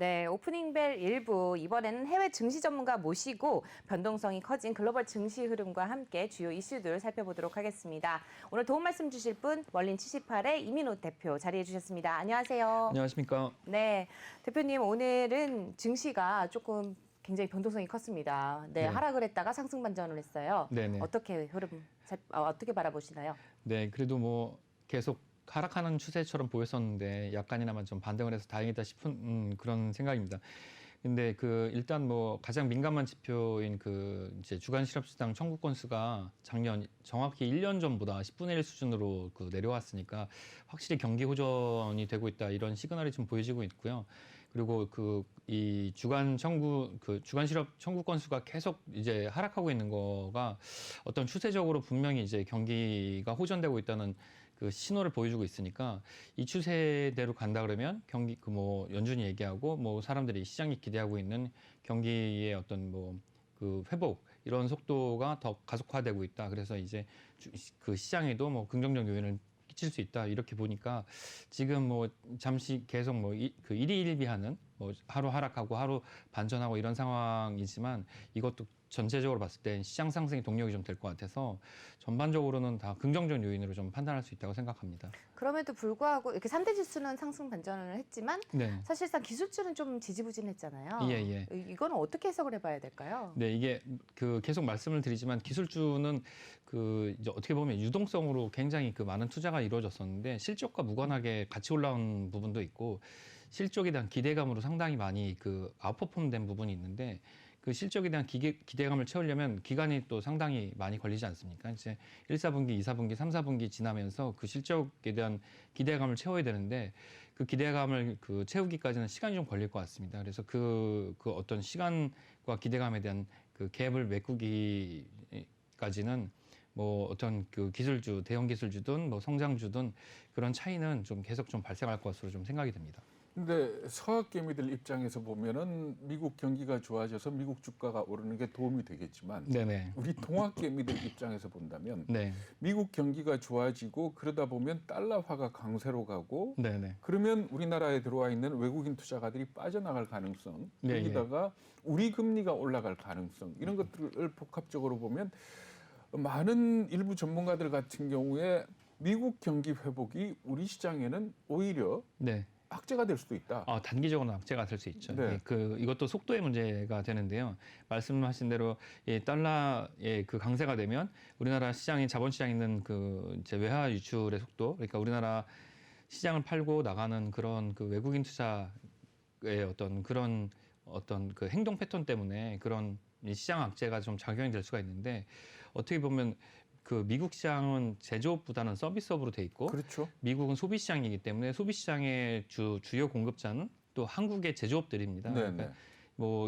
네, 오프닝벨 1부 이번에는 해외 증시 전문가 모시고 변동성이 커진 글로벌 증시 흐름과 함께 주요 이슈들 살펴보도록 하겠습니다. 오늘 도움 말씀 주실 분 월린 78의 이민호 대표 자리해 주셨습니다. 안녕하세요. 안녕하십니까. 네, 대표님 오늘은 증시가 조금 굉장히 변동성이 컸습니다. 네, 네. 하락을 했다가 상승 반전을 했어요. 네네. 어떻게 어떻게 바라보시나요? 네, 그래도 뭐 계속 하락하는 추세처럼 보였었는데 약간이나마 좀 반등을 해서 다행이다 싶은 그런 생각입니다. 근데 일단 뭐 가장 민감한 지표인 이제 주간 실업시장 청구 건수가 작년 정확히 1년 전보다 10분의 1 수준으로 내려왔으니까 확실히 경기 호전이 되고 있다 이런 시그널이 좀 보여지고 있고요. 그리고 이 주간 실업 청구 건수가 계속 이제 하락하고 있는 거가 어떤 추세적으로 분명히 이제 경기가 호전되고 있다는 그 신호를 보여주고 있으니까 이 추세대로 간다 그러면 경기 연준이 얘기하고 사람들이 시장이 기대하고 있는 경기의 어떤 회복 이런 속도가 더 가속화되고 있다. 그래서 이제 시장에도 긍정적 요인을 끼칠 수 있다. 이렇게 보니까 지금 잠시 계속 일희일비하는 하루 하락하고 하루 반전하고 이런 상황이지만 이것도 전체적으로 봤을 때 시장 상승의 동력이 좀 될 것 같아서 전반적으로는 다 긍정적 요인으로 좀 판단할 수 있다고 생각합니다. 그럼에도 불구하고 이렇게 3대 지수는 상승 반전을 했지만 네. 사실상 기술주는 좀 지지부진했잖아요. 예. 이거는 어떻게 해석을 해봐야 될까요? 네, 이게 계속 말씀을 드리지만 기술주는 이제 어떻게 보면 유동성으로 굉장히 많은 투자가 이루어졌었는데 실적과 무관하게 같이 올라온 부분도 있고 실적에 대한 기대감으로 상당히 많이 아웃퍼폼된 부분이 있는데 그 실적에 대한 기대감을 채우려면 기간이 또 상당히 많이 걸리지 않습니까? 이제 1, 4분기, 2, 4분기, 3, 4분기 지나면서 그 실적에 대한 기대감을 채워야 되는데 그 기대감을 채우기까지는 시간이 좀 걸릴 것 같습니다. 그래서 어떤 시간과 기대감에 대한 갭을 메꾸기까지는 어떤 기술주, 대형 기술주든 성장주든 그런 차이는 좀 계속 좀 발생할 것으로 좀 생각이 됩니다. 근데 서학개미들 입장에서 보면은 미국 경기가 좋아져서 미국 주가가 오르는 게 도움이 되겠지만 네네. 우리 동학개미들 입장에서 본다면 네. 미국 경기가 좋아지고 그러다 보면 달러화가 강세로 가고 네네. 그러면 우리나라에 들어와 있는 외국인 투자가들이 빠져나갈 가능성 네, 여기다가 우리 금리가 올라갈 가능성 이런 것들을 복합적으로 보면 많은 일부 전문가들 같은 경우에 미국 경기 회복이 우리 시장에는 오히려 네. 악재가 될 수도 있다. 단기적으로는 악재가 될 수 있죠. 네. 이것도 속도의 문제가 되는데요. 말씀하신 대로 달러의 강세가 되면 우리나라 시장이 자본시장에 있는 이제 외화 유출의 속도, 그러니까 우리나라 시장을 팔고 나가는 그런 외국인 투자의 그런 행동 패턴 때문에 그런 시장 악재가 좀 작용이 될 수가 있는데 어떻게 보면 미국 시장은 제조업보다는 서비스업으로 돼 있고 그렇죠. 미국은 소비 시장이기 때문에 소비 시장의 주요 공급자는 또 한국의 제조업들입니다. 그러니까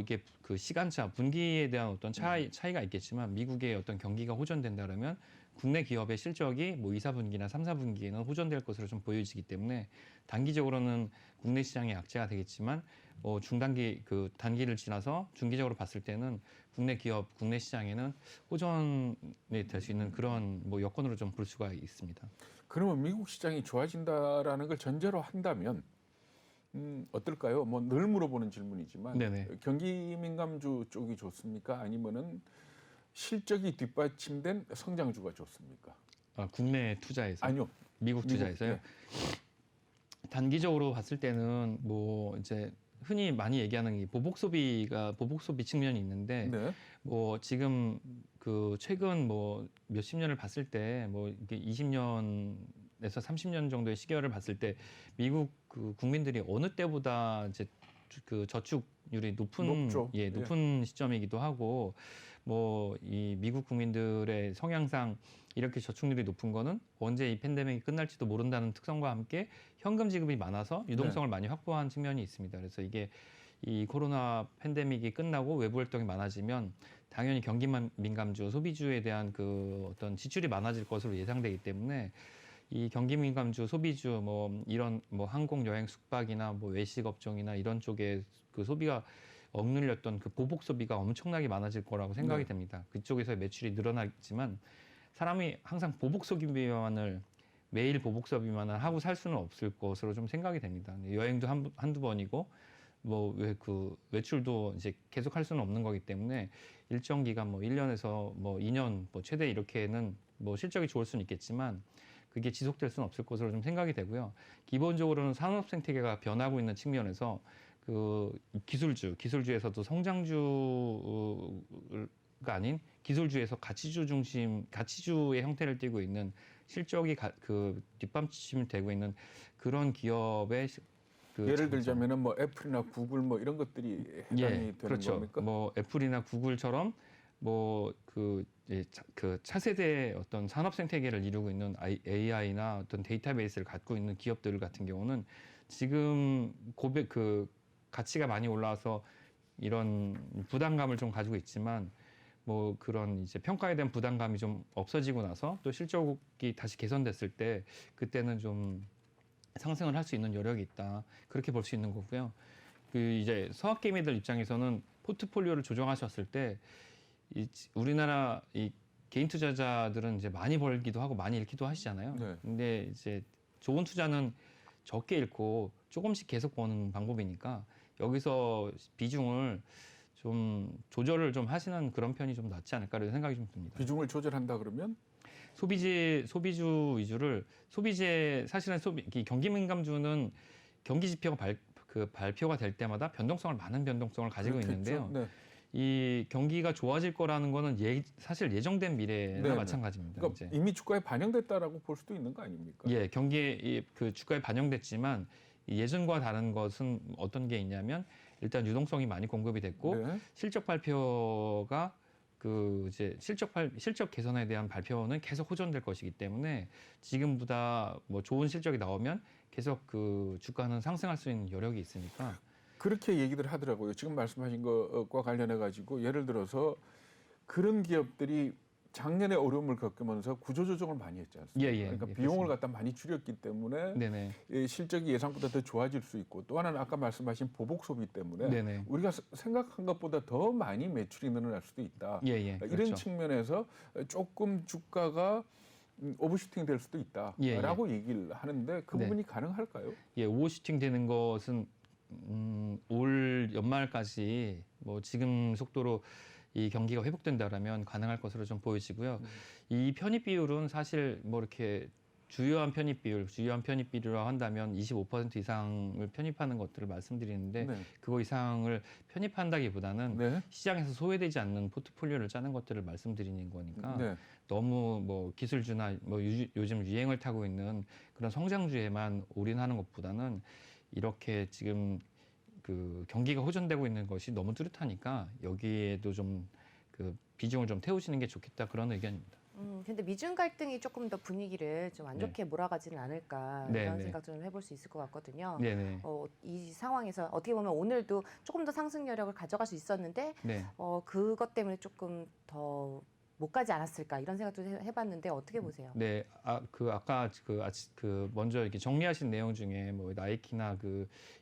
이게 시간차, 분기에 대한 어떤 차이가 있겠지만 미국의 어떤 경기가 호전된다 그러면 국내 기업의 실적이 2, 4분기나 3, 4분기에는 호전될 것으로 좀 보여지기 때문에 단기적으로는 국내 시장의 악재가 되겠지만 중단기 단기를 지나서 중기적으로 봤을 때는 국내 기업, 국내 시장에는 호전이 될 수 있는 그런 여건으로 좀 볼 수가 있습니다. 그러면 미국 시장이 좋아진다라는 걸 전제로 한다면 어떨까요? 늘 물어보는 질문이지만 네네. 경기 민감주 쪽이 좋습니까? 아니면은 실적이 뒷받침된 성장주가 좋습니까? 국내 투자에서? 아니요. 미국 투자에서요? 네. 단기적으로 봤을 때는 이제 흔히 많이 얘기하는 게 보복 소비 측면이 있는데 네. 지금 최근 몇십 년을 봤을 때 이게 20년에서 30년 정도의 시계열을 봤을 때 미국 국민들이 어느 때보다 이제 저축률이 높은 시점이기도 하고 이 미국 국민들의 성향상 이렇게 저축률이 높은 거는 언제 이 팬데믹이 끝날지도 모른다는 특성과 함께 현금 지급이 많아서 유동성을 많이 확보한 측면이 있습니다. 그래서 이게 이 코로나 팬데믹이 끝나고 외부 활동이 많아지면 당연히 경기 민감주, 소비주에 대한 어떤 지출이 많아질 것으로 예상되기 때문에 이 경기 민감주, 소비주, 이런 항공, 여행, 숙박이나 외식 업종이나 이런 쪽에 소비가 억눌렸던 보복 소비가 엄청나게 많아질 거라고 생각이 됩니다. 그쪽에서 매출이 늘어나겠지만 사람이 항상 보복 소비만을 매일 보복 소비만을 하고 살 수는 없을 것으로 좀 생각이 됩니다. 여행도 한두 번이고 뭐 왜 그 외출도 이제 계속 할 수는 없는 거기 때문에 일정 기간 뭐 1년에서 뭐 2년 뭐 최대 이렇게는 뭐 실적이 좋을 수는 있겠지만 그게 지속될 수는 없을 것으로 좀 생각이 되고요. 기본적으로는 산업 생태계가 변하고 있는 측면에서 그 기술주에서도 성장주가 아닌 기술주에서 가치주의 형태를 띠고 있는 실적이 그 뒷받침이 되고 있는 그런 기업의 그 예를 장점. 들자면은 뭐 애플이나 구글 뭐 이런 것들이 해당이 되는 그렇죠. 겁니까? 뭐 애플이나 구글처럼 뭐 그 차세대 어떤 산업 생태계를 이루고 있는 AI나 어떤 데이터베이스를 갖고 있는 기업들 같은 경우는 지금 그 가치가 많이 올라와서 이런 부담감을 좀 가지고 있지만 뭐 그런 이제 평가에 대한 부담감이 좀 없어지고 나서 또 실적이 다시 개선됐을 때 그때는 좀 상승을 할 수 있는 여력이 있다. 그렇게 볼 수 있는 거고요. 그 이제 서학개미들 입장에서는 포트폴리오를 조정하셨을 때 우리나라 이 개인 투자자들은 이제 많이 벌기도 하고 많이 잃기도 하시잖아요. 네. 근데 이제 좋은 투자는 적게 잃고 조금씩 계속 버는 방법이니까 여기서 비중을 좀 조절을 좀 하시는 그런 편이 좀 낫지 않을까라는 생각이 좀 듭니다. 비중을 조절한다 그러면 소비주 위주를 사실은 이 경기 민감주는 경기 지표가 발표가 될 때마다 많은 변동성을 가지고 그렇겠죠. 있는데요. 네. 이 경기가 좋아질 거라는 거는 사실 예정된 미래나 네네. 마찬가지입니다. 그러니까 이제. 이미 주가에 반영됐다라고 볼 수도 있는 거 아닙니까? 예, 그 주가에 반영됐지만 예전과 다른 것은 어떤 게 있냐면 일단 유동성이 많이 공급이 됐고 네. 실적 발표가 그 이제 실적 개선에 대한 발표는 계속 호전될 것이기 때문에 지금보다 뭐 좋은 실적이 나오면 계속 그 주가는 상승할 수 있는 여력이 있으니까 그렇게 얘기들 하더라고요. 지금 말씀하신 것과 관련해 가지고 예를 들어서 그런 기업들이 작년에 어려움을 겪으면서 구조조정을 많이 했지 않습니까? 예, 그러니까 예, 비용을 그렇습니다. 갖다 많이 줄였기 때문에 네네 이 실적이 예상보다 더 좋아질 수 있고 또 하나는 아까 말씀하신 보복 소비 때문에 네네 우리가 생각한 것보다 더 많이 매출이 늘어날 수도 있다. 예예 이런 그렇죠. 측면에서 조금 주가가 오버슈팅 될 수도 예, 있다라고 얘기를 하는데 그 네. 부분이 가능할까요? 예, 오버슈팅 되는 것은 올 연말까지 뭐 지금 속도로 이 경기가 회복된다라면 가능할 것으로 좀 보여지고요. 이 편입 비율은 사실 뭐 이렇게 주요한 편입 비율이라고 한다면 25% 이상을 편입하는 것들을 말씀드리는데 네. 그거 이상을 편입한다기보다는 네. 시장에서 소외되지 않는 포트폴리오를 짜는 것들을 말씀드리는 거니까 네. 너무 뭐 기술주나 뭐 요즘 유행을 타고 있는 그런 성장주에만 올인하는 것보다는 이렇게 지금 그 경기가 호전되고 있는 것이 너무 뚜렷하니까 여기에도 좀 그 비중을 좀 태우시는 게 좋겠다 그런 의견입니다. 근데 미중 갈등이 조금 더 분위기를 좀 안 네. 좋게 몰아가지는 않을까 네, 이런 네. 생각 좀 해볼 수 있을 것 같거든요. 네네. 이 상황에서 어떻게 보면 오늘도 조금 더 상승 여력을 가져갈 수 있었는데 네. 그것 때문에 조금 더 못 가지 않았을까 이런 생각도 해봤는데 어떻게 보세요? 네, 아까 먼저 이렇게 정리하신 내용 중에 뭐 나이키나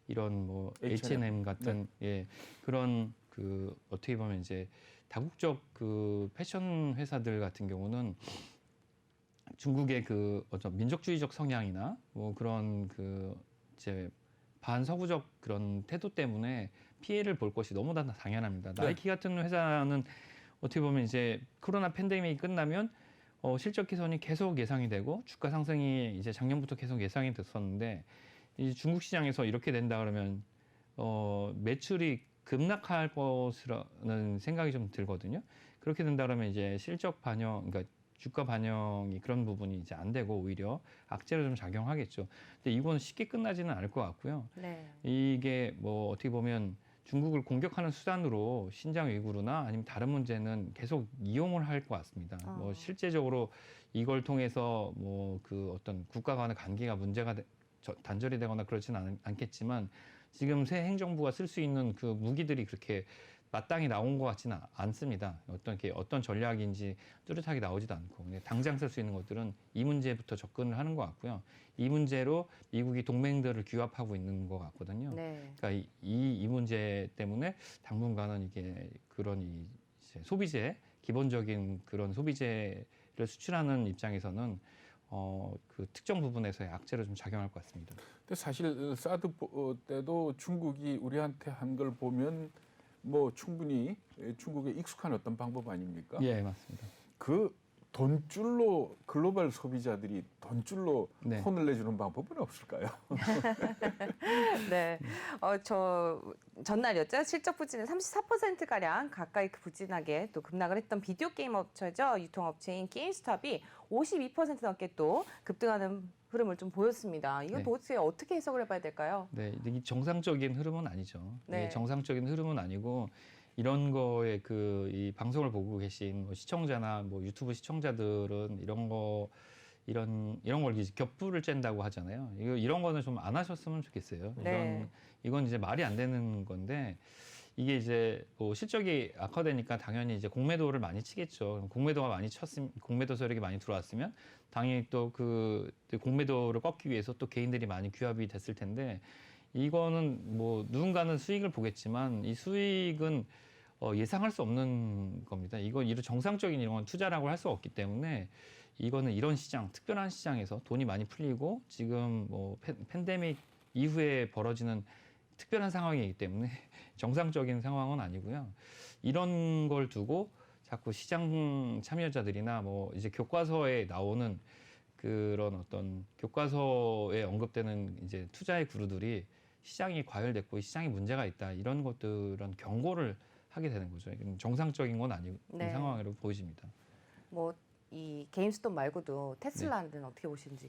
이런 뭐 H&M 같은 예 그런 그 어떻게 보면 이제 다국적 그 패션 회사들 같은 경우는 중국의 그 어떤 민족주의적 성향이나 뭐 그런 그 이제 반서구적 그런 태도 때문에 피해를 볼 것이 너무나 당연합니다. 네. 나이키 같은 회사는 어떻게 보면 이제 코로나 팬데믹이 끝나면 실적 개선이 계속 예상이 되고 주가 상승이 이제 작년부터 계속 예상이 됐었는데 이 중국 시장에서 이렇게 된다 그러면 매출이 급락할 것이라는 생각이 좀 들거든요. 그렇게 된다 그러면 이제 실적 반영, 그러니까 주가 반영이 그런 부분이 이제 안 되고 오히려 악재로 좀 작용하겠죠. 근데 이건 쉽게 끝나지는 않을 것 같고요. 네. 이게 뭐 어떻게 보면 중국을 공격하는 수단으로 신장 위구르나 아니면 다른 문제는 계속 이용을 할 것 같습니다. 뭐 실제적으로 이걸 통해서 뭐 그 어떤 국가 간의 관계가 단절이 되거나 그러지는 않겠지만 지금 새 행정부가 쓸 수 있는 그 무기들이 그렇게 마땅히 나온 것 같지는 않습니다. 어떤 전략인지 뚜렷하게 나오지도 않고 당장 쓸 수 있는 것들은 이 문제부터 접근을 하는 것 같고요. 이 문제로 미국이 동맹들을 규합하고 있는 것 같거든요. 네. 그러니까 이 문제 때문에 당분간은 이게 그런 이제 소비재 기본적인 그런 소비재를 수출하는 입장에서는 그 특정 부분에서의 악재로 좀 작용할 것 같습니다. 근데 사실 사드 때도 중국이 우리한테 한 걸 보면 뭐 충분히 중국에 익숙한 어떤 방법 아닙니까? 예, 맞습니다. 그 돈줄로 글로벌 소비자들이 돈줄로 네. 혼을 내주는 방법은 없을까요? 네. 저 전날이었죠. 실적 부진은 34%가량 가까이 부진하게 또 급락을 했던 비디오 게임 업체죠. 유통업체인 게임스톱이 52% 넘게 또 급등하는 흐름을 좀 보였습니다. 이건 네. 도대체 어떻게 해석을 해봐야 될까요? 네, 이 정상적인 흐름은 아니죠. 네. 이게 정상적인 흐름은 아니고 이런 거에 이 방송을 보고 계신 뭐 시청자나 뭐 유튜브 시청자들은 이런 걸 이제 겹불을 짠다고 하잖아요. 이런 거는 좀 안 하셨으면 좋겠어요. 네. 이건 이제 말이 안 되는 건데 이게 이제 뭐 실적이 악화되니까 당연히 이제 공매도를 많이 치겠죠. 공매도 세력이 많이 들어왔으면 당연히 또 그 공매도를 꺾기 위해서 또 개인들이 많이 규합이 됐을 텐데 이거는 뭐 누군가는 수익을 보겠지만 이 수익은 예상할 수 없는 겁니다. 이런 정상적인 이런 투자라고 할 수 없기 때문에 이거는 이런 시장, 특별한 시장에서 돈이 많이 풀리고 지금 뭐 팬데믹 이후에 벌어지는 특별한 상황이기 때문에 정상적인 상황은 아니고요. 이런 걸 두고 자꾸 시장 참여자들이나 뭐 이제 교과서에 나오는 그런 어떤 교과서에 언급되는 이제 투자의 구루들이 시장이 과열됐고 시장에 문제가 있다 이런 것들은 경고를 하게 되는 거죠. 이건 정상적인 건 아니고 네. 상황으로 보여집니다. 뭐 이 게임스톱 말고도 테슬라는 어떻게 보시는지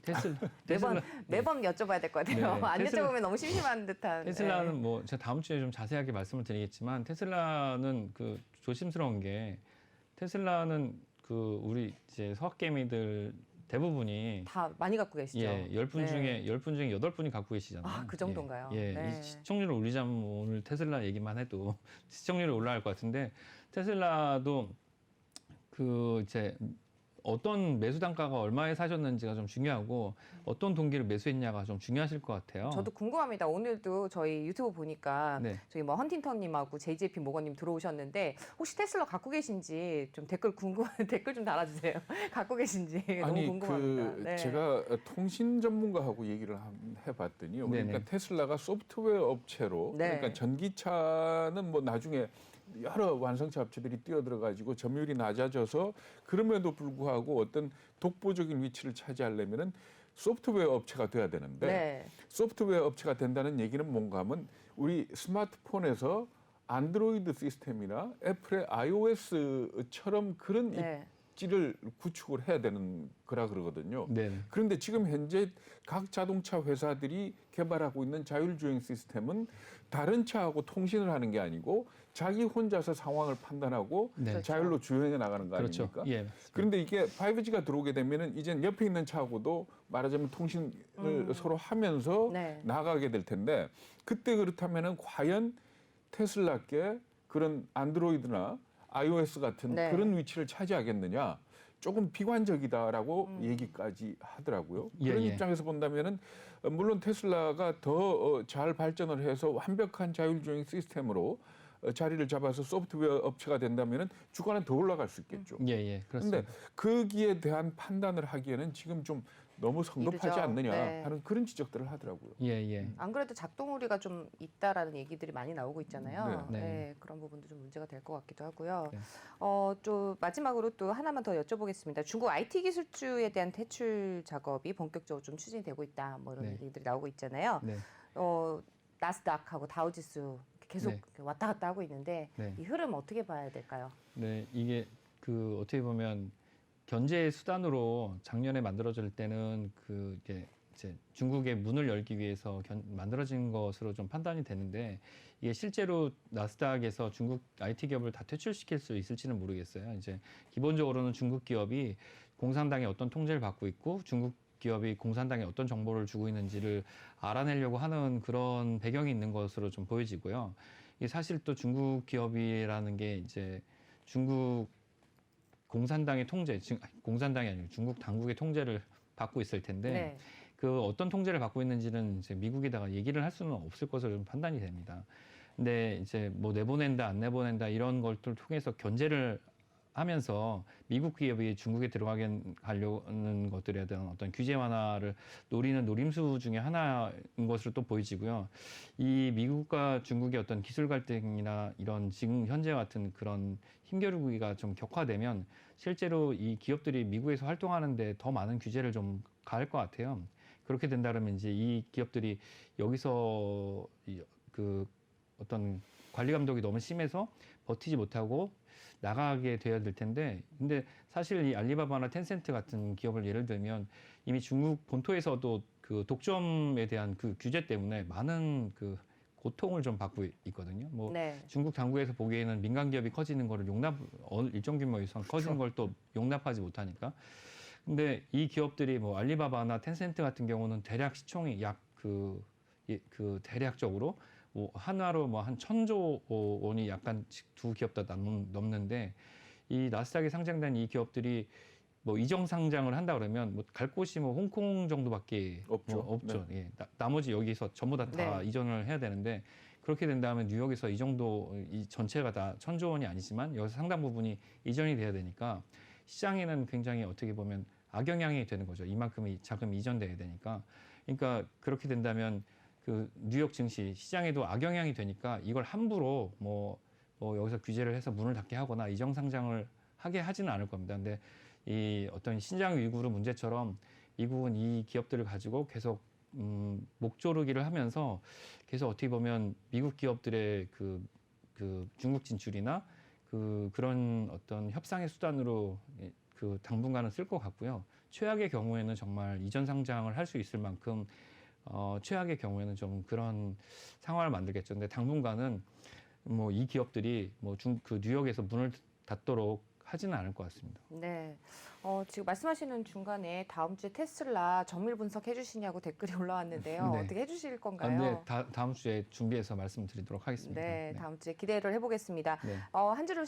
매번 여쭤봐야 될 것 같아요. 네, 안 여쭤보면 너무 심심한 듯한. 테슬라는 네. 뭐 제가 다음 주에 좀 자세하게 말씀을 드리겠지만 테슬라는 그 조심스러운 게 테슬라는 그 우리 이제 서학개미들 대부분이 다 많이 갖고 계시죠. 예, 10분 네. 중에 10분 중에 8분이 갖고 계시잖아요. 아, 그 정도인가요? 예. 네. 이 시청률을 올리자면 오늘 테슬라 얘기만 해도 시청률이 올라갈 것 같은데 테슬라도 그 이제 어떤 매수 단가가 얼마에 사셨는지가 좀 중요하고 어떤 동기를 매수했냐가 좀 중요하실 것 같아요. 저도 궁금합니다. 오늘도 저희 유튜브 보니까 네. 저희 뭐 헌팅턴님하고 JJP 모건님 들어오셨는데 혹시 테슬라 갖고 계신지 좀 댓글 좀 달아주세요. 갖고 계신지 너무 아니 궁금합니다. 네. 제가 통신 전문가하고 얘기를 해봤더니요. 그러니까 네네. 테슬라가 소프트웨어 업체로 네. 그러니까 전기차는 뭐 나중에 여러 완성차 업체들이 뛰어들어가지고 점유율이 낮아져서 그럼에도 불구하고 어떤 독보적인 위치를 차지하려면은 소프트웨어 업체가 돼야 되는데 네. 소프트웨어 업체가 된다는 얘기는 뭔가 하면 우리 스마트폰에서 안드로이드 시스템이나 애플의 iOS처럼 그런 네. 입지를 구축을 해야 되는 거라 그러거든요. 네. 그런데 지금 현재 각 자동차 회사들이 개발하고 있는 자율주행 시스템은 다른 차하고 통신을 하는 게 아니고 자기 혼자서 상황을 판단하고 네. 그렇죠. 자율로 주행해 나가는 거 그렇죠. 아닙니까? 예. 그런데 이게 5G가 들어오게 되면은 이제 옆에 있는 차하고도 말하자면 통신을 서로 하면서 네. 나가게 될 텐데 그때 그렇다면은 과연 테슬라께 그런 안드로이드나 iOS 같은 네. 그런 위치를 차지하겠느냐? 조금 비관적이다라고 얘기까지 하더라고요. 예, 그런 예. 입장에서 본다면은 물론 테슬라가 더 잘 발전을 해서 완벽한 자율주행 시스템으로 자리를 잡아서 소프트웨어 업체가 된다면은 주가는 더 올라갈 수 있겠죠. 예, 예. 그렇습니다. 그런데 거기에 대한 판단을 하기에는 지금 좀 너무 성급하지 이르죠. 않느냐 네. 하는 그런 지적들을 하더라고요. 예, 예. 안 그래도 작동오류가 좀 있다라는 얘기들이 많이 나오고 있잖아요. 네. 네, 그런 부분도 좀 문제가 될 것 같기도 하고요. 네. 또 마지막으로 또 하나만 더 여쭤보겠습니다. 중국 IT 기술주에 대한 퇴출 작업이 본격적으로 좀 추진이 되고 있다. 뭐 이런 네. 얘기들이 나오고 있잖아요. 네. 나스닥하고 다우지수 계속 네. 왔다 갔다 하고 있는데 네. 이 흐름 어떻게 봐야 될까요? 네, 이게 그 어떻게 보면 견제의 수단으로 작년에 만들어질 때는 그 이제 중국의 문을 열기 위해서 만들어진 것으로 좀 판단이 되는데 이게 실제로 나스닥에서 중국 IT 기업을 다 퇴출시킬 수 있을지는 모르겠어요. 이제 기본적으로는 중국 기업이 공산당의 어떤 통제를 받고 있고 중국 기업이 공산당에 어떤 정보를 주고 있는지를 알아내려고 하는 그런 배경이 있는 것으로 좀 보여지고요. 이게 사실 또 중국 기업이라는 게 이제 중국 공산당의 통제, 공산당이 아니고 중국 당국의 통제를 받고 있을 텐데 네. 그 어떤 통제를 받고 있는지는 이제 미국에다가 얘기를 할 수는 없을 것으로 좀 판단이 됩니다. 근데 이제 뭐 내보낸다 안 내보낸다 이런 것들 통해서 견제를 하면서 미국 기업이 중국에 들어가려는 것들에 대한 어떤 규제 완화를 노리는 노림수 중에 하나인 것으로 또 보이지고요. 이 미국과 중국의 어떤 기술 갈등이나 이런 지금 현재 같은 그런 힘겨루기가 좀 격화되면 실제로 이 기업들이 미국에서 활동하는데 더 많은 규제를 좀 가할 것 같아요. 그렇게 된다면 이제 이 기업들이 여기서 그 어떤 관리 감독이 너무 심해서 버티지 못하고 나가게 되어야 될 텐데, 근데 사실 이 알리바바나 텐센트 같은 기업을 예를 들면 이미 중국 본토에서도 그 독점에 대한 그 규제 때문에 많은 그 고통을 좀 받고 있거든요. 뭐 네. 중국 당국에서 보기에는 민간 기업이 커지는 거를 일정 규모 이상 커지는 걸 또 용납하지 못하니까. 근데 이 기업들이 뭐 알리바바나 텐센트 같은 경우는 대략 시총이 약 그 대략적으로 뭐 한화로 뭐 한 1,000조 원이 약간씩 두 기업 다 넘는데, 이 나스닥에 상장된 이 기업들이 뭐 이정 상장을 한다 그러면 뭐 갈 곳이 뭐 홍콩 정도밖에 없죠. 없죠. 예. 나머지 여기서 전부 다 네. 이전을 해야 되는데, 그렇게 된다면 뉴욕에서 이 정도 이 전체가 다 1,000조 원이 아니지만 여기서 상당 부분이 이전이 돼야 되니까 시장에는 굉장히 어떻게 보면 악영향이 되는 거죠. 이만큼의 자금이 이전돼야 되니까. 그러니까 그렇게 된다면 그 뉴욕 증시 시장에도 악영향이 되니까 이걸 함부로 뭐 여기서 규제를 해서 문을 닫게 하거나 이정 상장을 하게 하지는 않을 겁니다. 근데 이 어떤 신장 위구르 문제처럼 미국은 이 기업들을 가지고 계속 목조르기를 하면서 계속 어떻게 보면 미국 기업들의 그 중국 진출이나 그런 어떤 협상의 수단으로 그 당분간은 쓸 것 같고요. 최악의 경우에는 정말 이전 상장을 할 수 있을 만큼 최악의 경우에는 좀 그런 상황을 만들겠죠. 근데 당분간은 뭐 이 기업들이 뭐 그 뉴욕에서 문을 닫도록 하지는 않을 것 같습니다. 네. 지금 말씀하시는 중간에 다음 주에 테슬라 정밀 분석해 주시냐고 댓글이 올라왔는데요. 네. 어떻게 해주실 아, 건가요? 네, 다음 주에 준비해서 말씀드리도록 하겠습니다. 네, 다음 주에 기대를 해보겠습니다. 네. 한 주를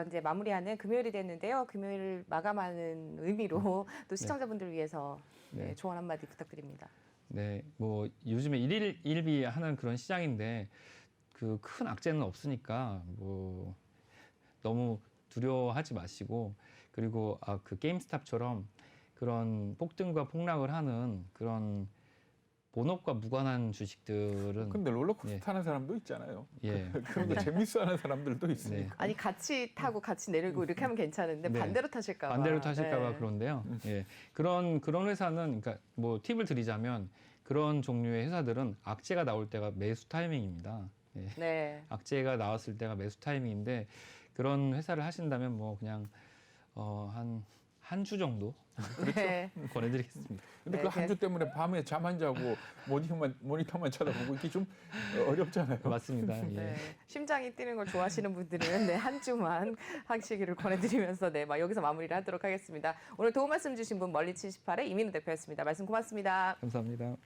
이제 마무리하는 금요일이 됐는데요. 금요일 마감하는 의미로 또 시청자분들을 위해서 네. 조언 한마디 부탁드립니다. 네, 뭐 요즘에 일비 하는 그런 시장인데 그 큰 악재는 없으니까 뭐 너무 두려워하지 마시고, 그리고 그 게임스탑처럼 그런 폭등과 폭락을 하는 그런 본업과 무관한 주식들은 근데 롤러코스터 예. 타는 사람도 있잖아요. 예. 그런 거 재밌어하는 사람들도 있으니까. 아니 같이 타고 같이 내리고 이렇게 하면 괜찮은데 네. 반대로 타실까봐. 반대로 타실까봐 네. 그런데요. 예. 그런 회사는, 그러니까 뭐 팁을 드리자면 그런 종류의 회사들은 악재가 나올 때가 매수 타이밍입니다. 예. 네. 악재가 나왔을 때가 매수 타이밍인데, 그런 회사를 하신다면 뭐 그냥 한 주 정도 네. 권해드리겠습니다. 근데 네, 그 한 주 때문에 밤에 잠 안 자고 모니터만 쳐다보고 이게 좀 어렵잖아요. 맞습니다. 예. 네. 심장이 뛰는 걸 좋아하시는 분들은 한 주만 하시기를 권해드리면서 여기서 마무리를 하도록 하겠습니다. 오늘 도움 말씀 주신 분 멀리 78의 이민우 대표였습니다. 말씀 고맙습니다. 감사합니다.